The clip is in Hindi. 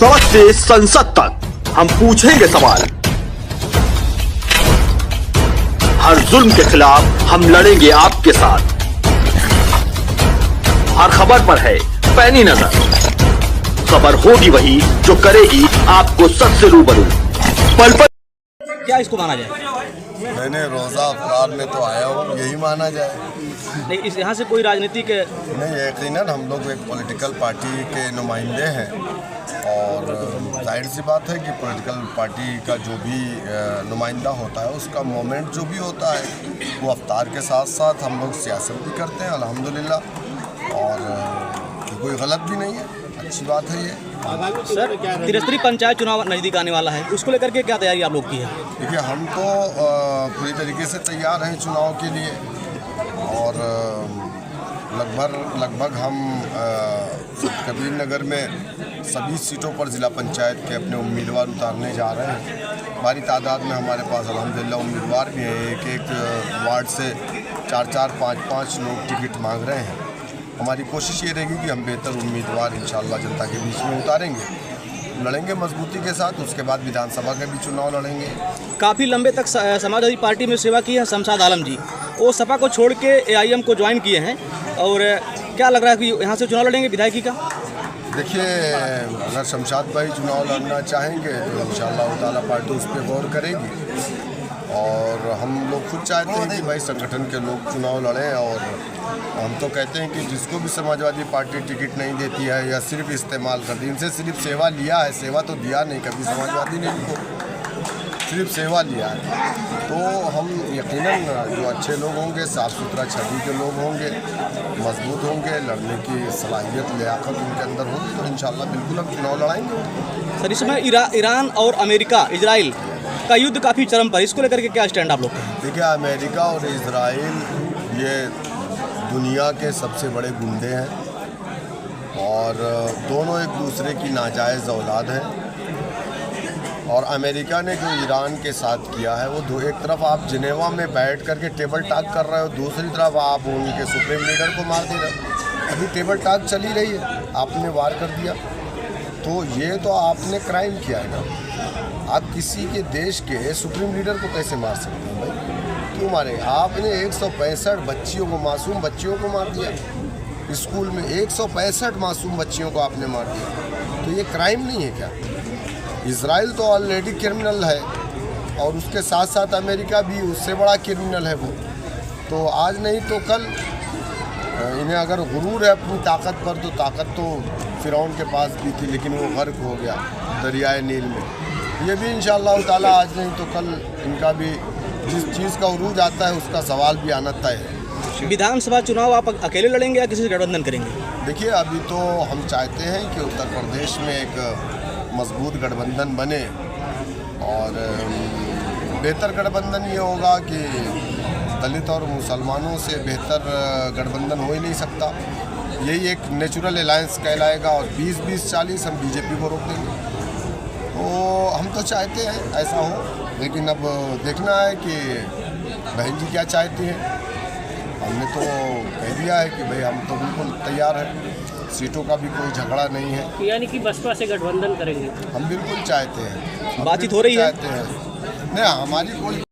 सड़क से संसद तक हम पूछेंगे सवाल। हर जुल्म के खिलाफ हम लड़ेंगे आपके साथ। हर खबर पर है पैनी नजर। खबर होगी वही जो करेगी आपको सच से रूबरू। पल पल क्या इसको माना जाए? मैंने रोज़ा अफतार में तो आया हूँ, यही माना जाए। नहीं, इस यहाँ से कोई राजनीतिक नहीं, यकीनन हम लोग एक पॉलिटिकल पार्टी के नुमाइंदे हैं और जाहिर सी बात है कि पॉलिटिकल पार्टी का जो भी नुमाइंदा होता है उसका मोमेंट जो भी होता है वो अफ्तार के साथ साथ हम लोग सियासत भी करते हैं अल्हम्दुलिल्लाह, और कोई गलत भी नहीं है, अच्छी बात है ये। सर, त्रिस्तरीय पंचायत चुनाव नज़दीक आने वाला है, उसको लेकर के क्या तैयारी आप लोग की है? देखिए, हम तो पूरी तरीके से तैयार हैं चुनाव के लिए और लगभग हम कबीर नगर में सभी सीटों पर ज़िला पंचायत के अपने उम्मीदवार उतारने जा रहे हैं। हमारी तादाद में हमारे पास अल्हम्दुलिल्लाह उम्मीदवार भी हैं, एक वार्ड से 4-4, 5-5 लोग टिकट मांग रहे हैं। हमारी कोशिश ये रहेगी कि हम बेहतर उम्मीदवार इंशाअल्लाह जनता के बीच में उतारेंगे, लड़ेंगे मजबूती के साथ। उसके बाद विधानसभा के भी चुनाव लड़ेंगे। काफ़ी लंबे तक समाजवादी पार्टी में सेवा की है शमशाद आलम जी, वो सपा को छोड़ के AIM को ज्वाइन किए हैं, और क्या लग रहा है कि यहाँ से चुनाव लड़ेंगे विधायकी का? देखिए, अगर शमशाद भाई चुनाव लड़ना चाहेंगे तो इंशाअल्लाह ताला पार्टी उस पर गौर करेगी, और हम लोग खुद चाहते हैं कि भाई संगठन के लोग चुनाव लड़ें। और हम तो कहते हैं कि जिसको भी समाजवादी पार्टी टिकट नहीं देती है या सिर्फ इस्तेमाल करती है, इनसे सिर्फ सेवा लिया है, सेवा तो दिया नहीं कभी समाजवादी ने इनको, सिर्फ सेवा लिया है। तो हम यकीनन जो अच्छे लोग होंगे, साफ़ सुथरा छवि के लोग होंगे, मजबूत होंगे, लड़ने की सलाहियत लियाकत उनके अंदर होगी, तो इंशाअल्लाह बिल्कुल हम चुनाव लड़ाएंगे। सर, इस समय ईरान और अमेरिका इजराइल का युद्ध काफ़ी चरम पर, इसको लेकर के क्या स्टैंड आप लोग का? देखिए, अमेरिका और इजराइल ये दुनिया के सबसे बड़े गुंडे हैं और दोनों एक दूसरे की नाजायज़ औलाद हैं। और अमेरिका ने जो ईरान के साथ किया है वो एक तरफ आप जिनेवा में बैठ करके टेबल टॉक कर रहे हो, दूसरी तरफ आप उनके सुप्रीम लीडर को मार दे रहे हो। अभी टेबल टॉक चल ही रही है, आपने वार कर दिया, तो ये तो आपने क्राइम किया है ना। आप किसी के देश के सुप्रीम लीडर को कैसे मार सकते हैं भाई? क्यों मारे? आपने 165 बच्चियों को, मासूम बच्चियों को मार दिया स्कूल में, 165 मासूम बच्चियों को आपने मार दिया, तो ये क्राइम नहीं है क्या? इजराइल तो ऑलरेडी क्रिमिनल है और उसके साथ साथ अमेरिका भी उससे बड़ा क्रिमिनल है वो। तो आज नहीं तो कल इन्हें अगर गुरूर है अपनी ताकत पर, तो ताकत तो फिरौन के पास भी थी, लेकिन वो गर्क हो गया दरियाए नील में। ये भी इंशाअल्लाह ताला आज नहीं तो कल इनका भी जिस चीज़ का उरूज आता है उसका सवाल भी आना तय है। विधानसभा चुनाव आप अकेले लड़ेंगे या किसी से गठबंधन करेंगे? देखिए, अभी तो हम चाहते हैं कि उत्तर प्रदेश में एक मजबूत गठबंधन बने, और बेहतर गठबंधन ये होगा कि दलित और मुसलमानों से बेहतर गठबंधन हो ही नहीं सकता। यही एक नेचुरल अलायंस कहलाएगा, और 20-20-40 हम बीजेपी को रोक देंगे। तो हम तो चाहते हैं ऐसा हो, लेकिन अब देखना है कि बहन जी क्या चाहती हैं। हमने तो कह दिया है कि भाई हम तो बिल्कुल तैयार हैं, सीटों का भी कोई झगड़ा नहीं है। यानी कि बसपा से गठबंधन करेंगे? हम बिल्कुल चाहते हैं, बातचीत हो रही है? चाहते हैं नहीं, हमारी कोई